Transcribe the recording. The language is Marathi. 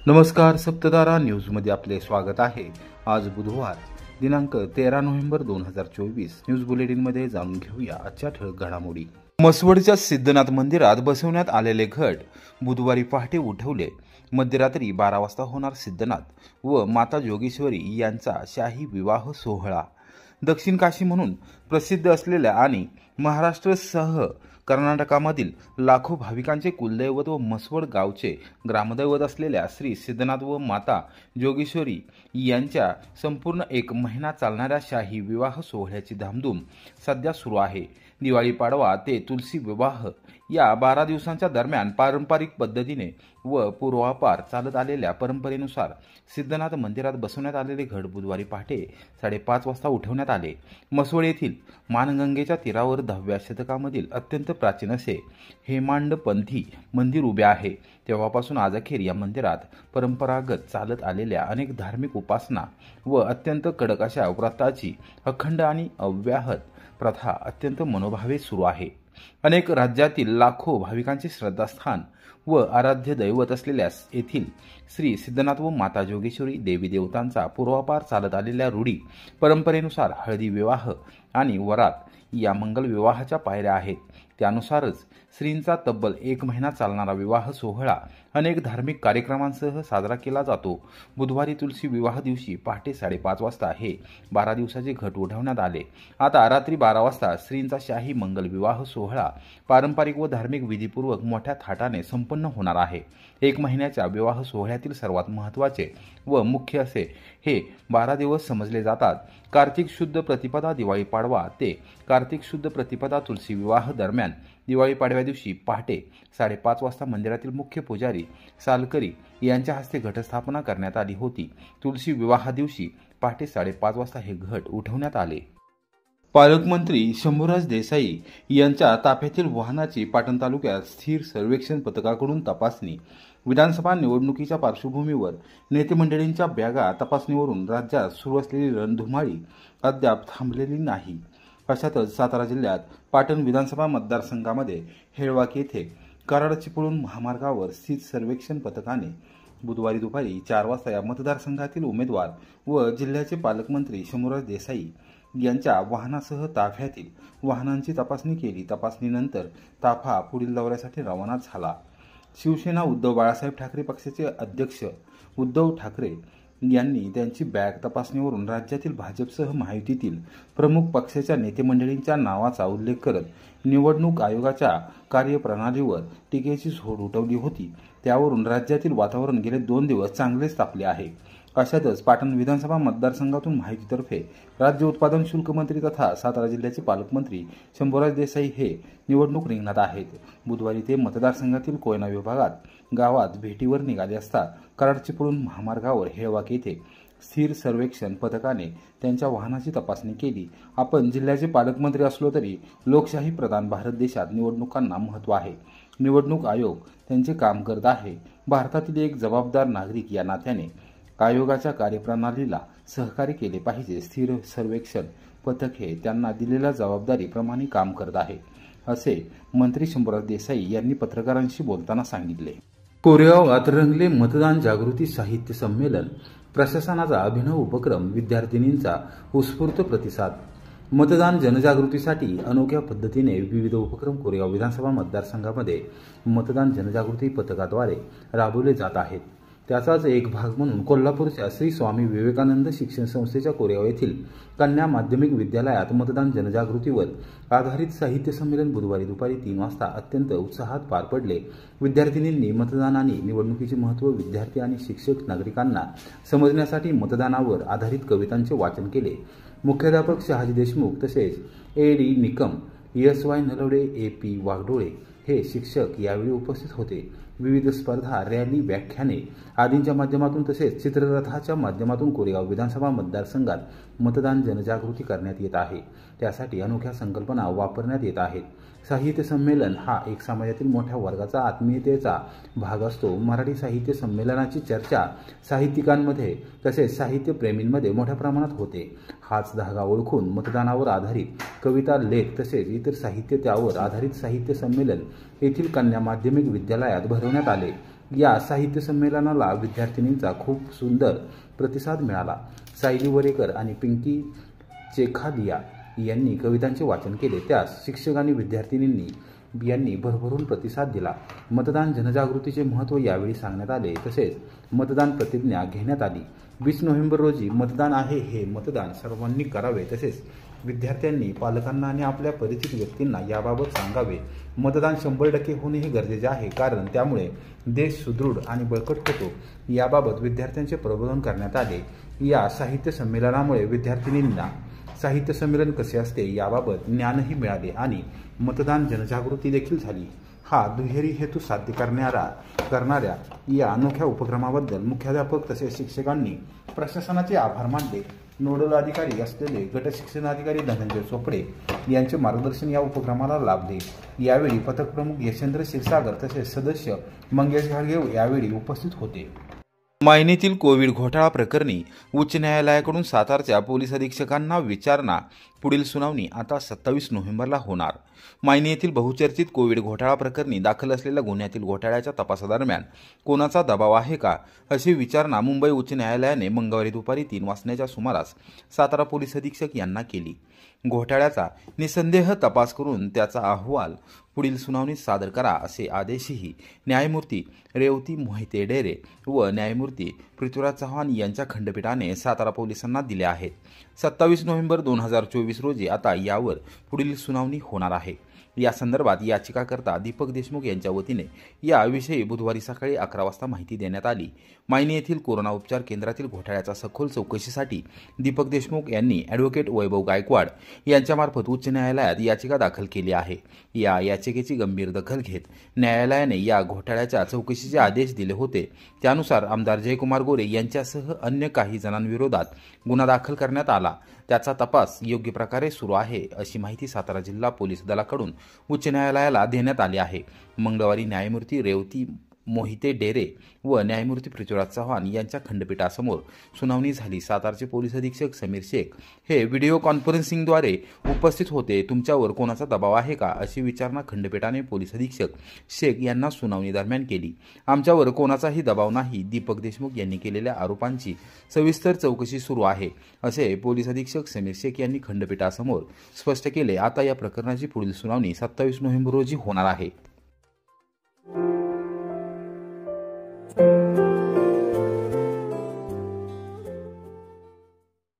नमस्कार, सप्तधारा न्यूजमध्ये आपले स्वागत आहे। आज बुधवार दिनांक 13 नोव्हेंबर 2024। न्यूज बुलेटिनमध्ये जाणून घेऊया आजच्या ठळक घडामोडी। मसवडच्या सिद्धनाथ मंदिरात बसवण्यात आलेले घट बुधवारी पहाटे उठवले। मध्यरात्री 12 वाजता होणार सिद्धनाथ व माता जोगेश्वरी यांचा शाही विवाह सोहळा। दक्षिण काशी म्हणून प्रसिद्ध असलेल्या आणि महाराष्ट्रासह कर्नाटकामधील लाखो भाविकांचे कुलदैवत व मसवड गावचे ग्रामदैवत असलेल्या श्री सिद्धनाथ व माता जोगेश्वरी यांच्या संपूर्ण 1 महिना चालणाऱ्या शाही विवाह सोहळ्याची धामधूम सध्या सुरू आहे। दिवाळी पाडवा ते तुलसी विवाह या 12 दिवसांच्या दरम्यान पारंपरिक पद्धतीने व पूर्वापार चालत आलेल्या परंपरेनुसार सिद्धनाथ मंदिरात बसवण्यात आलेले घट बुधवारी पहाटे 5:30 वाजता उठवण्यात आले। मसवड येथील मानगंगेच्या तीरावर 10व्या शतकामधील अत्यंत प्राचीन असे हेमांडपंथी मंदिर उभे आहे। तेव्हापासून आज अखेर या मंदिरात परंपरागत चालत आलेल्या अनेक धार्मिक उपासना व अत्यंत कडक अशा व्रताची अखंड आणि अव्याहत प्रथा अत्यंत मनोभावे सुरू आहे। अनेक राज्यातील लाखो भाविकांचे श्रद्धास्थान व आराध्य दैवत असलेल्या येथील श्री सिद्धनाथ व माता जोगेश्वरी देवी देवतांचा पूर्वापार चालत आलेल्या रूढी परंपरेनुसार हळदी विवाह आणि वरात या मंगल विवाहाच्या पायऱ्या आहेत। त्यानुसारच श्रींचा तब्बल 1 महिना चालणारा विवाह सोहळा अनेक धार्मिक कार्यक्रमांसह साजरा केला जातो। बुधवारी तुलसी विवाह दिवशी पहाटे 5:30 वाजता हे 12 दिवसाचे घट उठवण्यात आले। आता रात्री 12 वाजता श्रींचा शाही मंगल विवाह सोहळा पारंपरिक व धार्मिक विधीपूर्वक मोठ्या थाटाने संपन्न होणार आहे। 1 महिन्याच्या विवाह सोहळ्यातील सर्वात महत्त्वाचे व मुख्य असे हे 12 दिवस समजले जातात। कार्तिक शुद्ध प्रतिपदा दिवाळी पाडवा ते कार्तिक शुद्ध प्रतिपदा तुलसी विवाह दरम्यान दिवाळी पाडव्या दिवशी पहाटे 5:30 वाजता मंदिरातील मुख्य पुजारी सालकरी यांच्या हस्ते घटस्थापना करण्यात आली होती। तुलसी विवाहा दिवशी पहाटे 5:30 वाजता हे घट उठवण्यात आले। पालकमंत्री शंभूराज देसाई यांच्या ताफ्यातील वाहनाची पाटण तालुक्यात स्थिर सर्वेक्षण पथकाकडून तपासणी। विधानसभा निवडणुकीच्या पार्श्वभूमीवर नेते मंडळींच्या बॅगा तपासणीवरून राज्यात सुरू असलेली रणधुमाळी अद्याप थांबलेली नाही। अशातच सातारा जिल्ह्यात पाटण विधानसभा मतदारसंघामध्ये हेळवाकी येथे कराड चिपळूण महामार्गावर स्थित सर्वेक्षण पथकाने बुधवारी दुपारी 4 वाजता या मतदारसंघातील उमेदवार व जिल्ह्याचे पालकमंत्री शंभूराज देसाई यांच्या वाहनासह ताफ्यातील वाहनांची तपासणी केली। तपासणीनंतर ताफा पुढील दौऱ्यासाठी रवाना झाला। शिवसेना उद्धव बाळासाहेब ठाकरे पक्षाचे अध्यक्ष उद्धव ठाकरे यांनी त्यांची बॅग तपासणीवरून राज्यातील भाजपसह महायुतीतील प्रमुख पक्षाच्या नेते मंडळींच्या नावाचा उल्लेख करत निवडणूक आयोगाच्या कार्यप्रणालीवर टीकेची झोड उठवली होती। त्यावरून राज्यातील वातावरण गेले 2 दिवस चांगलेच तापले आहे। अशातच पाटण विधानसभा मतदारसंघातून महायुतीतर्फे राज्य उत्पादन शुल्क मंत्री तथा सातारा जिल्ह्याचे पालकमंत्री शंभूराज देसाई हे निवडणूक रिंगणात आहेत। बुधवारी ते मतदारसंघातील कोयना विभागात गावात भेटीवर निघाले असता कराड चिपळूण महामार्गावर हेळवाकी येथे स्थिर सर्वेक्षण पथकाने त्यांच्या वाहनाची तपासणी केली। आपण जिल्ह्याचे पालकमंत्री असलो तरी लोकशाही प्रधान भारत देशात निवडणुकांना महत्त्व आहे। निवडणूक आयोग त्यांचे काम करत आहे। भारतातील एक जबाबदार नागरिक या नात्याने आयोगाच्या कार्यप्रणालीला सहकार्य केले पाहिजे। स्थिर सर्वेक्षण पथक हे त्यांना दिलेल्या जबाबदारीप्रमाणे काम करत आहे, असे मंत्री शंभूराज देसाई यांनी पत्रकारांशी बोलताना सांगितले। कोरेगावात रंगले मतदान जागृती साहित्य संमेलन। प्रशासनाचा अभिनव उपक्रम, विद्यार्थिनींचा उत्स्फूर्त प्रतिसाद। मतदान जनजागृतीसाठी अनोख्या पद्धतीने विविध उपक्रम कोरेगाव विधानसभा मतदारसंघामध्ये मतदान जनजागृती पथकाद्वारे राबवले जात आहेत। त्याचाच एक भाग म्हणून कोल्हापूरच्या श्री स्वामी विवेकानंद शिक्षण संस्थेच्या कोरेगाव येथील कन्या माध्यमिक विद्यालयात मतदान जनजागृतीवर आधारित साहित्य संमेलन बुधवारी दुपारी 3 वाजता अत्यंत उत्साहात पार पडले। विद्यार्थिनींनी मतदान आणि निवडणुकीचे महत्त्व, विद्यार्थी आणि शिक्षक नागरिकांना समजण्यासाठी मतदानावर आधारित कवितांचे वाचन केले। मुख्याध्यापक शहाजी देशमुख तसेच A.D. Nikam, S.Y. Nalawade, A.P. वाघडोळे हे शिक्षक यावेळी उपस्थित होते। विविध स्पर्धा, रॅली, व्याख्याने आदींच्या माध्यमातून तसेच चित्ररथाच्या माध्यमातून कोरेगाव विधानसभा मतदारसंघात मतदान जनजागृती करण्यात येत आहे। त्यासाठी अनोख्या संकल्पना वापरण्यात येत आहेत। साहित्य संमेलन हा एक समाजातील मोठ्या वर्गाचा आत्मीयतेचा भाग असतो। मराठी साहित्य संमेलनाची चर्चा साहित्यिकांमध्ये तसेच साहित्यप्रेमींमध्ये मोठ्या प्रमाणात होते। हाच धागा ओळखून मतदानावर आधारित कविता, लेख तसेच इतर साहित्य त्यावर आधारित साहित्य संमेलन येथील कन्या माध्यमिक विद्यालयात भरवण्यात आले। या साहित्य संमेलनाला विद्यार्थिनींचा खूप सुंदर प्रतिसाद मिळाला। सायली वरेकर आणि पिंकी चेखालिया यांनी कवितांचे वाचन केले, त्यास शिक्षक आणि विद्यार्थिनींनी भरभरून प्रतिसाद दिला। मतदान जनजागृतीचे महत्त्व यावेळी सांगण्यात आले, तसेच मतदान प्रतिज्ञा घेण्यात आली। 20 नोव्हेंबर रोजी मतदान आहे, हे मतदान सर्वांनी करावे, तसेच विद्यार्थ्यांनी पालकांना आणि आपल्या परिचित व्यक्तींना याबाबत सांगावे। मतदान 100% होणे हे गरजेचे आहे, कारण त्यामुळे देश सुदृढ आणि बळकट होतो। याबाबत विद्यार्थ्यांचे प्रबोधन करण्यात आले। या साहित्य संमेलनामुळे विद्यार्थिनींना साहित्य संमेलन कसे असते याबाबत ज्ञानही मिळाले आणि मतदान जनजागृती देखील झाली। हा दुहेरी हेतू साध्य करणाऱ्या या अनोख्या उपक्रमाबद्दल मुख्याध्यापक तसेच शिक्षकांनी प्रशासनाचे आभार मानले। नोडल अधिकारी असलेले गट शिक्षणाधिकारी धनंजय चोपडे यांचे मार्गदर्शन या उपक्रमाला लाभले। यावेळी पथक प्रमुख यशेंद्र क्षीरसागर तसेच सदस्य मंगेश घाडगे यावेळी उपस्थित होते। मायनीतील कोविड घोटाळा प्रकरणी उच्च न्यायालयाकडून सातारच्या पोलीस अधीक्षकांना विचारणा, पुढील सुनावणी आता 27 नोव्हेंबरला होणार। मायनी येथील बहुचर्चित कोविड घोटाळा प्रकरणी दाखल असलेल्या गुन्ह्यातील घोटाळ्याच्या तपासादरम्यान कोणाचा दबाव आहे का, अशी विचारणा मुंबई उच्च न्यायालयाने मंगळवारी दुपारी 3 वाजण्याच्या सुमारास सातारा पोलीस अधीक्षक यांना केली। घोटाळ्याचा निसंदेह तपास करून त्याचा अहवाल पुढील सुनावणीत सादर करा, असे आदेशही न्यायमूर्ती रेवती मोहिते डेरे व न्यायमूर्ती पृथ्वीराज चव्हाण यांच्या खंडपीठाने सातारा पोलिसांना दिले आहेत। 27 नोव्हेंबर 2024 रोजी आता यावर पुढील सुनावणी होणार आहे। या संदर्भात याचिकाकर्ता दीपक देशमुख यांच्या वतीने याविषयी बुधवारी सकाळी 11 वाजता माहिती देण्यात आली। मायनी येथील कोरोना उपचार केंद्रातील घोटाळ्याचा सखोल चौकशीसाठी दीपक देशमुख यांनी ॲडव्होकेट वैभव गायकवाड यांच्यामार्फत उच्च न्यायालयात याचिका दाखल केली आहे। या याचिकेची गंभीर दखल घेत न्यायालयाने या घोटाळ्याच्या चौकशीचे आदेश दिले होते। त्यानुसार आमदार जयकुमार गोरे यांच्यासह अन्य काही जणांविरोधात गुन्हा दाखल करण्यात आला, त्याचा तपास योग्य प्रकारे सुरू आहे, अशी माहिती सातारा जिल्हा पोलीस दलाकडून उच्च न्यायालयाला देण्यात आली आहे। मंगळवारी न्यायमूर्ती रेवती मोहिते डेरे व न्यायमूर्ती पृथ्वीराज चव्हाण यांच्या खंडपीठासमोर सुनावणी झाली। सातारचे पोलीस अधीक्षक समीर शेख हे व्हिडिओ कॉन्फरन्सिंगद्वारे उपस्थित होते। तुमच्यावर कोणाचा दबाव आहे का, अशी विचारणा खंडपीठाने पोलीस अधीक्षक शेख यांना सुनावणी दरम्यान केली। आमच्यावर कोणाचाही दबाव नाही, दीपक देशमुख यांनी केलेल्या आरोपांची सविस्तर चौकशी सुरू आहे, असे पोलीस अधीक्षक समीर शेख यांनी खंडपीठासमोर स्पष्ट केले। आता या प्रकरणाची पुढील सुनावणी 27 नोव्हेंबर रोजी होणार आहे।